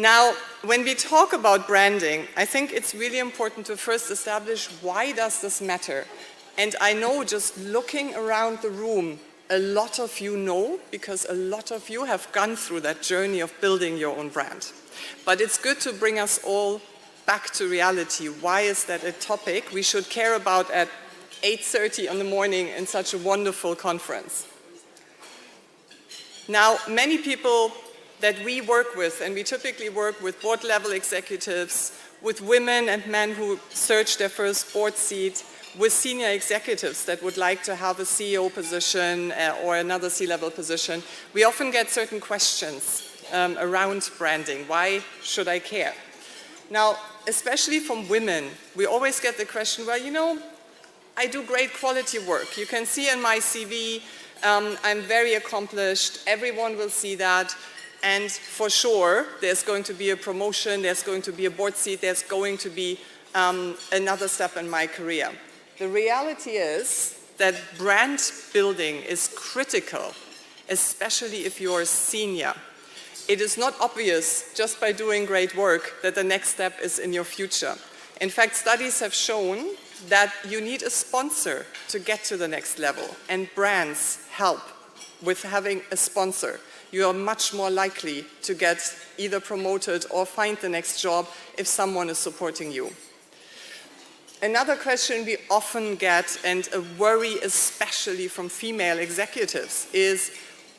Now, when we talk about branding, I think it's really important to first establish why does this matter? And I know just looking around the room, a lot of you know, because a lot of you have gone through that journey of building your own brand. But it's good to bring us all back to reality. Why is that a topic we should care about at 8:30 in the morning in such a wonderful conference? Now, many people that we work with, and we typically work with board-level executives, with women and men who search their first board seat, with senior executives that would like to have a CEO position or another C-level position, we often get certain questions around branding. Why should I care? Now, especially from women, we always get the question, well, you know, I do great quality work. You can see in my CV, I'm very accomplished. Everyone will see that. And for sure, there's going to be a promotion, there's going to be a board seat, there's going to be another step in my career. The reality is that brand building is critical, especially if you're a senior. It is not obvious just by doing great work that the next step is in your future. In fact, studies have shown that you need a sponsor to get to the next level, and brands help with having a sponsor. You are much more likely to get either promoted or find the next job if someone is supporting you. Another question we often get, and a worry especially from female executives, is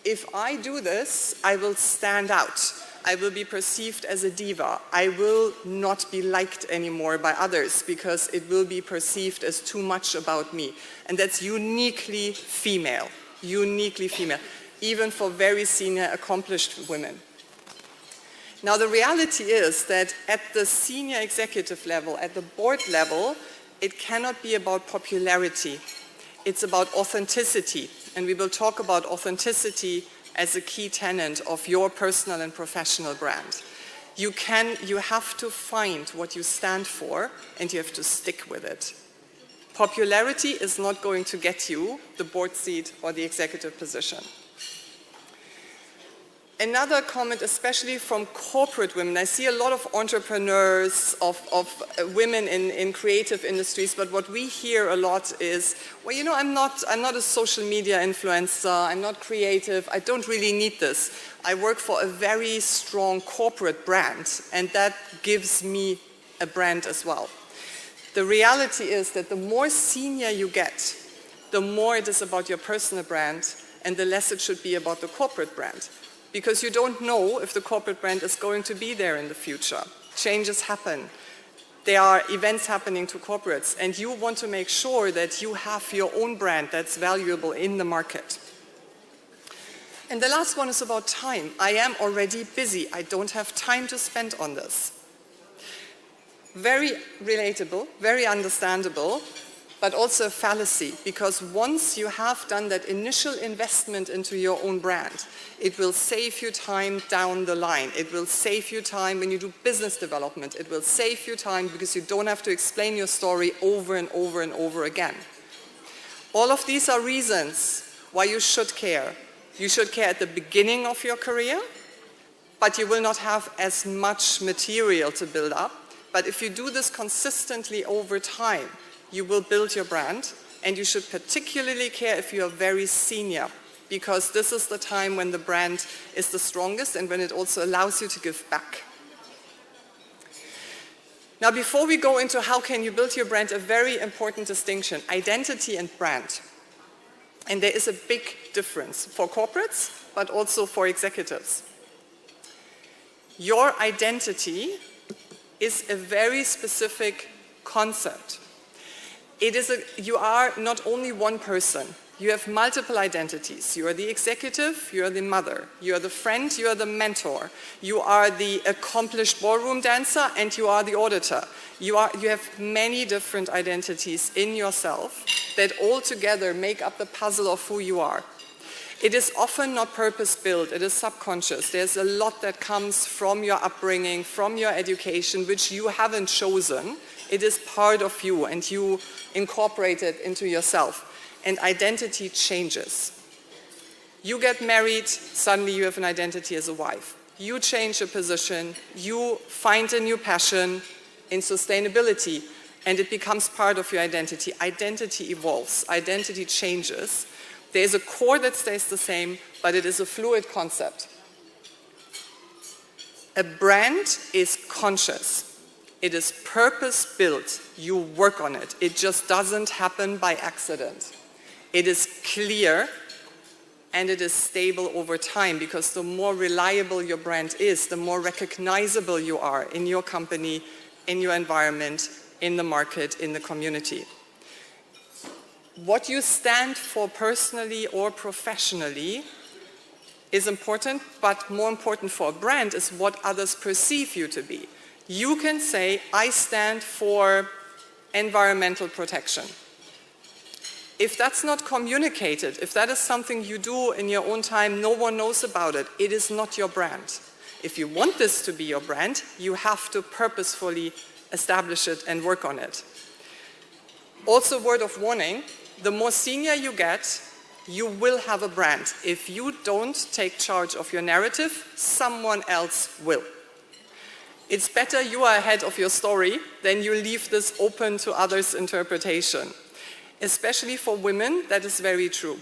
if I do this, I will stand out. I will be perceived as a diva. I will not be liked anymore by others because it will be perceived as too much about me. And that's uniquely female, even for very senior, accomplished women. Now, the reality is that at the senior executive level, at the board level, it cannot be about popularity. It's about authenticity. And we will talk about authenticity as a key tenet of your personal and professional brand. You have to find what you stand for, and you have to stick with it. Popularity is not going to get you the board seat or the executive position. Another comment, especially from corporate women, I see a lot of entrepreneurs, of women in creative industries, but what we hear a lot is, well, you know, I'm not a social media influencer, I'm not creative, I don't really need this. I work for a very strong corporate brand, and that gives me a brand as well. The reality is that the more senior you get, the more it is about your personal brand, and the less it should be about the corporate brand. Because you don't know if the corporate brand is going to be there in the future. Changes happen. There are events happening to corporates, and you want to make sure that you have your own brand that's valuable in the market. And the last one is about time. I am already busy. I don't have time to spend on this. Very relatable, very understandable, but also a fallacy, because once you have done that initial investment into your own brand, it will save you time down the line. It will save you time when you do business development. It will save you time because you don't have to explain your story over and over and over again. All of these are reasons why you should care. You should care at the beginning of your career, but you will not have as much material to build up. But if you do this consistently over time, you will build your brand, and you should particularly care if you are very senior, because this is the time when the brand is the strongest and when it also allows you to give back. Now, before we go into how can you build your brand, a very important distinction, identity and brand. And there is a big difference for corporates, but also for executives. Your identity is a very specific concept. You are not only one person. You have multiple identities. You are the executive, you are the mother, you are the friend, you are the mentor, you are the accomplished ballroom dancer, and you are the auditor. You have many different identities in yourself that all together make up the puzzle of who you are. It is often not purpose-built, it is subconscious. There's a lot that comes from your upbringing, from your education, which you haven't chosen. It is part of you, and you incorporate it into yourself. And identity changes. You get married, suddenly you have an identity as a wife. you change a position, you find a new passion in sustainability, and it becomes part of your identity. Identity evolves, identity changes. There's a core that stays the same, but it is a fluid concept. A brand is conscious. It is purpose-built. You work on it. It just doesn't happen by accident. It is clear and it is stable over time, because the more reliable your brand is, the more recognizable you are in your company, in your environment, in the market, in the community. What you stand for personally or professionally is important, but more important for a brand is what others perceive you to be. You can say, I stand for environmental protection. If that's not communicated, if that is something you do in your own time, no one knows about it, it is not your brand. If you want this to be your brand, you have to purposefully establish it and work on it. Also, word of warning, the more senior you get, you will have a brand. If you don't take charge of your narrative, someone else will. It's better you are ahead of your story than you leave this open to others' interpretation. Especially for women, that is very true.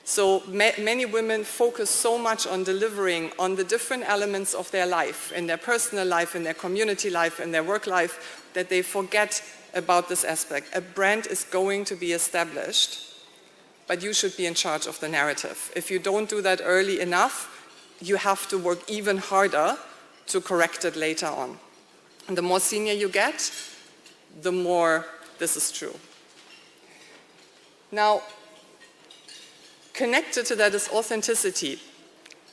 So many women focus so much on delivering on the different elements of their life, in their personal life, in their community life, in their work life, that they forget about this aspect. A brand is going to be established, but you should be in charge of the narrative. If you don't do that early enough, you have to work even harder to correct it later on. And the more senior you get, the more this is true. Now, connected to that is authenticity.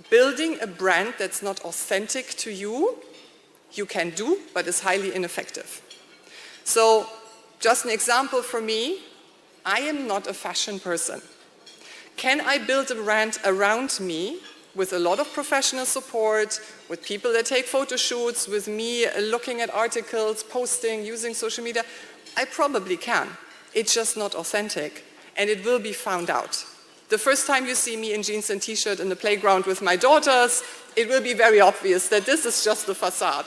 Building a brand that's not authentic to you, you can do, but is highly ineffective. So, just an example for me, I am not a fashion person. Can I build a brand around me with a lot of professional support, with people that take photo shoots, with me looking at articles, posting, using social media? I probably can. It's just not authentic. And it will be found out. The first time you see me in jeans and t-shirt in the playground with my daughters, it will be very obvious that this is just the facade.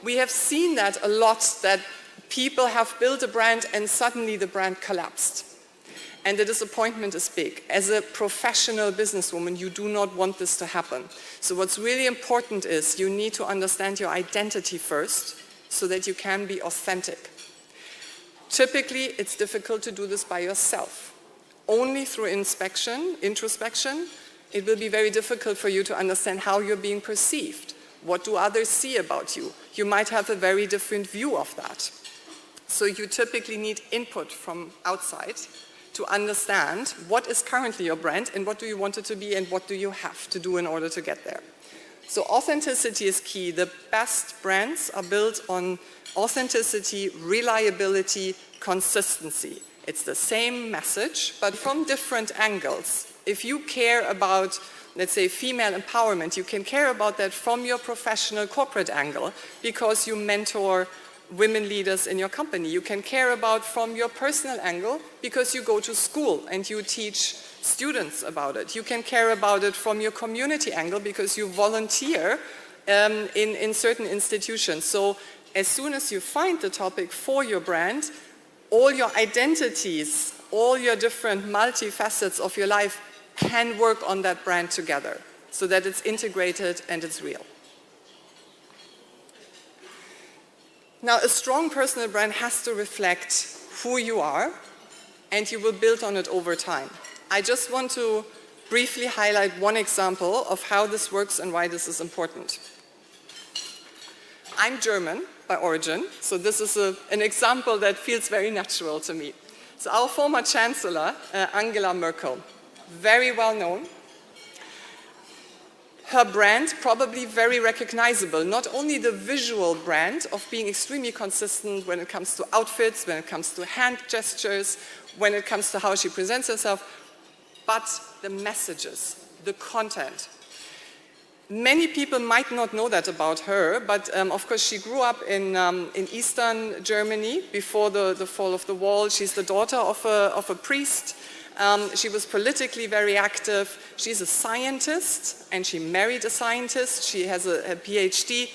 We have seen that a lot, that people have built a brand and suddenly the brand collapsed. And the disappointment is big. As a professional businesswoman, you do not want this to happen. So what's really important is you need to understand your identity first so that you can be authentic. Typically, it's difficult to do this by yourself. Only through introspection, it will be very difficult for you to understand how you're being perceived. What do others see about you? You might have a very different view of that. So you typically need input from outside to understand what is currently your brand and what do you want it to be and what do you have to do in order to get there. So authenticity is key. The best brands are built on authenticity, reliability, consistency. It's the same message, but from different angles. If you care about, let's say, female empowerment, you can care about that from your professional corporate angle because you mentor women leaders in your company. You can care about from your personal angle because you go to school and you teach students about it. You can care about it from your community angle because you volunteer in certain institutions. So as soon as you find the topic for your brand, all your identities, all your different multifacets of your life can work on that brand together so that it's integrated and it's real. Now, a strong personal brand has to reflect who you are, and you will build on it over time. I just want to briefly highlight one example of how this works and why this is important. I'm German by origin, so this is an example that feels very natural to me. So our former Chancellor, Angela Merkel, very well known. Her brand, probably very recognizable, not only the visual brand of being extremely consistent when it comes to outfits, when it comes to hand gestures, when it comes to how she presents herself, but the messages, the content. Many people might not know that about her, but of course she grew up in Eastern Germany before the fall of the wall. She's the daughter of a priest. She was politically very active. She's a scientist, and she married a scientist. She has a PhD.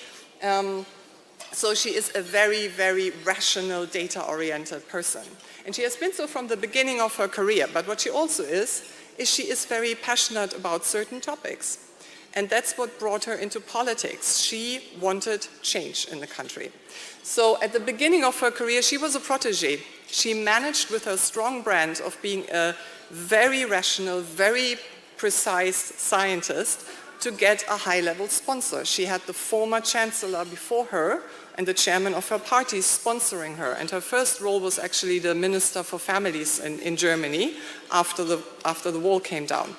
So she is a very, very rational, data-oriented person. And she has been so from the beginning of her career. But what she also is she is very passionate about certain topics. And that's what brought her into politics. She wanted change in the country. So at the beginning of her career, she was a protege. She managed with her strong brand of being a very rational, very precise scientist to get a high-level sponsor. She had the former chancellor before her and the chairman of her party sponsoring her. And her first role was actually the Minister for Families in Germany after the wall came down.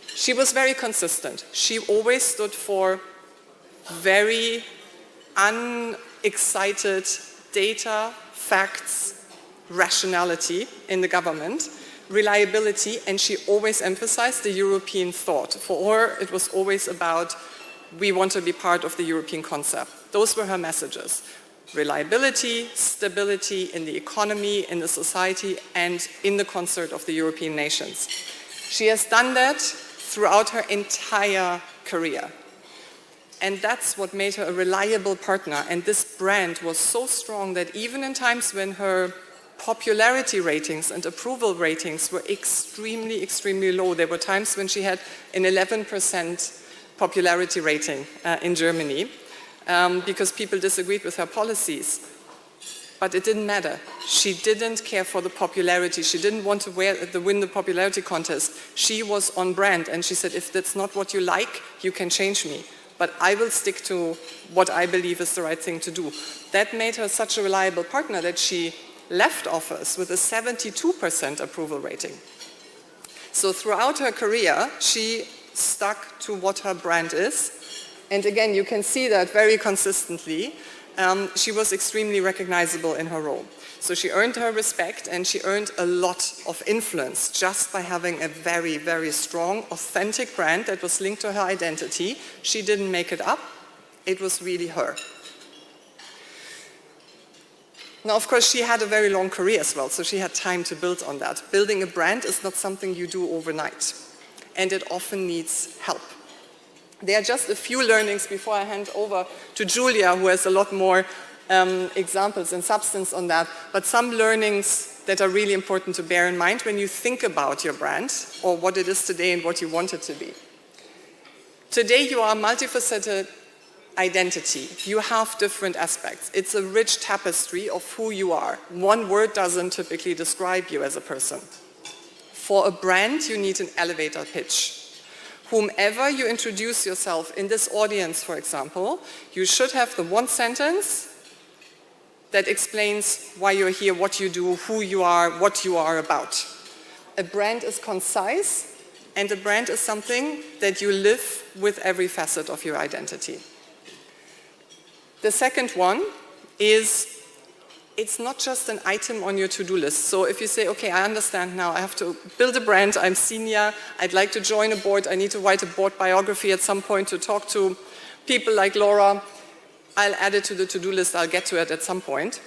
She was very consistent. She always stood for very unexcited data, facts, rationality in the government, reliability, and she always emphasized the European thought. For her, it was always about, we want to be part of the European concept. Those were her messages. Reliability, stability in the economy, in the society, and in the concert of the European nations. She has done that throughout her entire career. And that's what made her a reliable partner. And this brand was so strong that even in times when her popularity ratings and approval ratings were extremely, extremely low, there were times when she had an 11% popularity rating in Germany because people disagreed with her policies. But it didn't matter. She didn't care for the popularity. She didn't want to win the popularity contest. She was on brand, and she said, if that's not what you like, you can change me. But I will stick to what I believe is the right thing to do. That made her such a reliable partner that she left office with a 72% approval rating. So throughout her career, she stuck to what her brand is. And again, you can see that very consistently. She was extremely recognizable in her role. So she earned her respect, and she earned a lot of influence just by having a very, very strong, authentic brand that was linked to her identity. She didn't make it up. It was really her. Now, of course, she had a very long career as well, so she had time to build on that. Building a brand is not something you do overnight, and it often needs help. There are just a few learnings before I hand over to Julia, who has a lot more examples and substance on that, but some learnings that are really important to bear in mind when you think about your brand or what it is today and what you want it to be. Today you are a multifaceted identity. You have different aspects. It's a rich tapestry of who you are. One word doesn't typically describe you as a person. For a brand, you need an elevator pitch. Whomever you introduce yourself in this audience, for example, you should have the one sentence that explains why you're here, what you do, who you are, what you are about. A brand is concise, and a brand is something that you live with every facet of your identity. The second one is, it's not just an item on your to-do list. So if you say, okay, I understand now, I have to build a brand, I'm senior, I'd like to join a board, I need to write a board biography at some point to talk to people like Laura, I'll add it to the to-do list, I'll get to it at some point.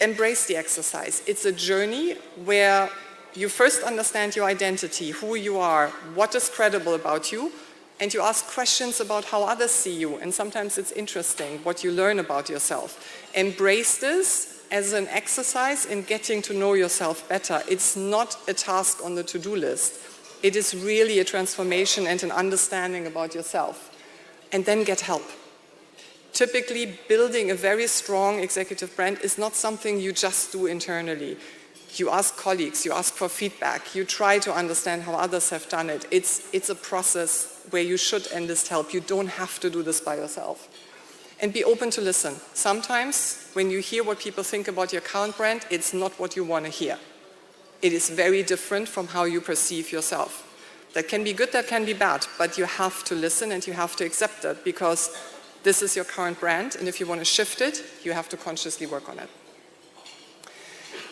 Embrace the exercise. It's a journey where you first understand your identity, who you are, what is credible about you, and you ask questions about how others see you, and sometimes it's interesting what you learn about yourself. Embrace this as an exercise in getting to know yourself better. It's not a task on the to-do list. It is really a transformation and an understanding about yourself. And then get help. Typically, building a very strong executive brand is not something you just do internally. You ask colleagues, you ask for feedback, you try to understand how others have done it. It's a process where you should enlist help. You don't have to do this by yourself. And be open to listen. Sometimes, when you hear what people think about your current brand, it's not what you want to hear. It is very different from how you perceive yourself. That can be good, that can be bad, but you have to listen and you have to accept it because this is your current brand, and if you want to shift it, you have to consciously work on it.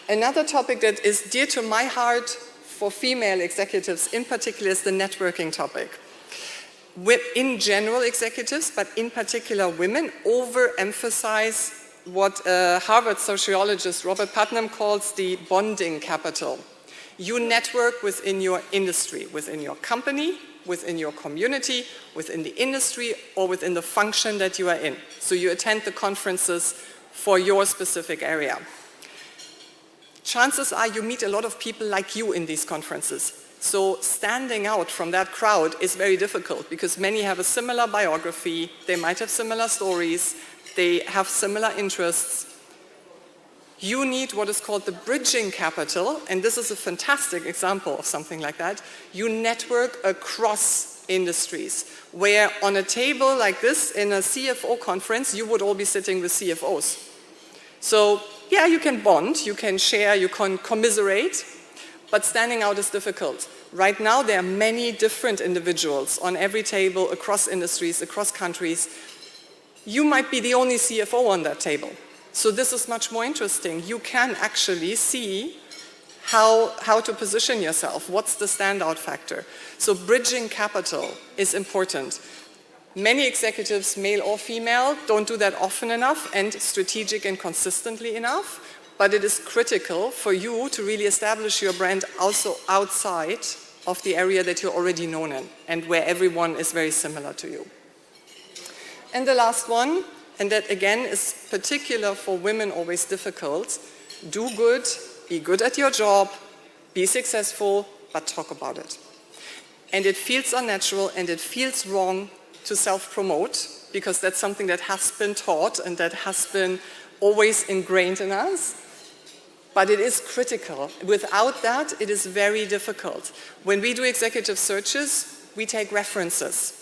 Another topic that is dear to my heart for female executives in particular is the networking topic. In general, executives, but in particular women, overemphasize what Harvard sociologist Robert Putnam calls the bonding capital. You network within your industry, within your company, within your community, within the industry, or within the function that you are in. So you attend the conferences for your specific area. Chances are you meet a lot of people like you in these conferences. So standing out from that crowd is very difficult because many have a similar biography, they might have similar stories, they have similar interests. You need what is called the bridging capital, and this is a fantastic example of something like that. You network across industries, where on a table like this in a CFO conference, you would all be sitting with CFOs. So yeah, you can bond, you can share, you can commiserate, but standing out is difficult. Right now, there are many different individuals on every table, across industries, across countries. You might be the only CFO on that table. So this is much more interesting. You can actually see how to position yourself. What's the standout factor? So bridging capital is important. Many executives, male or female, don't do that often enough and strategic and consistently enough, but it is critical for you to really establish your brand also outside of the area that you're already known in and where everyone is very similar to you. And the last one, and that again is particular for women, always difficult, do good, be good at your job, be successful, but talk about it. And it feels unnatural and it feels wrong to self-promote because that's something that has been taught and that has been always ingrained in us. But it is critical. Without that, it is very difficult. When we do executive searches, we take references.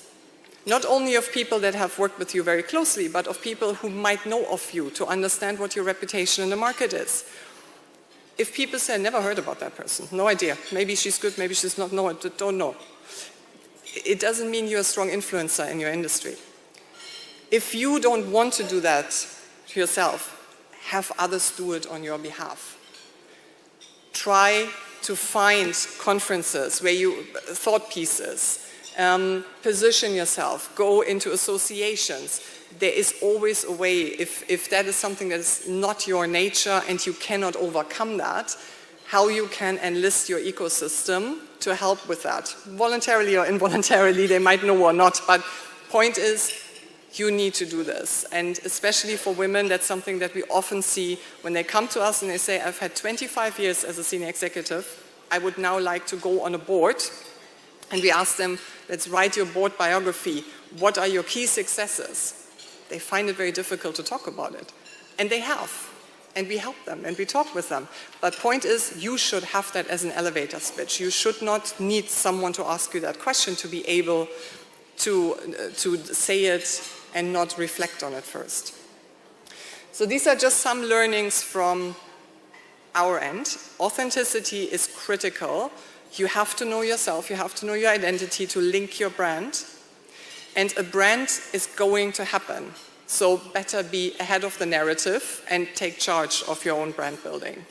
Not only of people that have worked with you very closely, but of people who might know of you to understand what your reputation in the market is. If people say, never heard about that person, no idea, maybe she's good, maybe she's not, no, I don't know. It doesn't mean you're a strong influencer in your industry. If you don't want to do that to yourself, have others do it on your behalf. Try to find conferences where you, thought pieces, position yourself, go into associations. There is always a way, if that is something that is not your nature and you cannot overcome that, how you can enlist your ecosystem to help with that. Voluntarily or involuntarily, they might know or not, but point is, you need to do this. And especially for women, that's something that we often see when they come to us and they say, I've had 25 years as a senior executive, I would now like to go on a board. And we ask them, let's write your board biography. What are your key successes? They find it very difficult to talk about it. And they have. And we help them and we talk with them. But point is, you should have that as an elevator speech. You should not need someone to ask you that question to be able to say it and not reflect on it first. So these are just some learnings from our end. Authenticity is critical. You have to know yourself, you have to know your identity to link your brand. And a brand is going to happen. So better be ahead of the narrative and take charge of your own brand building.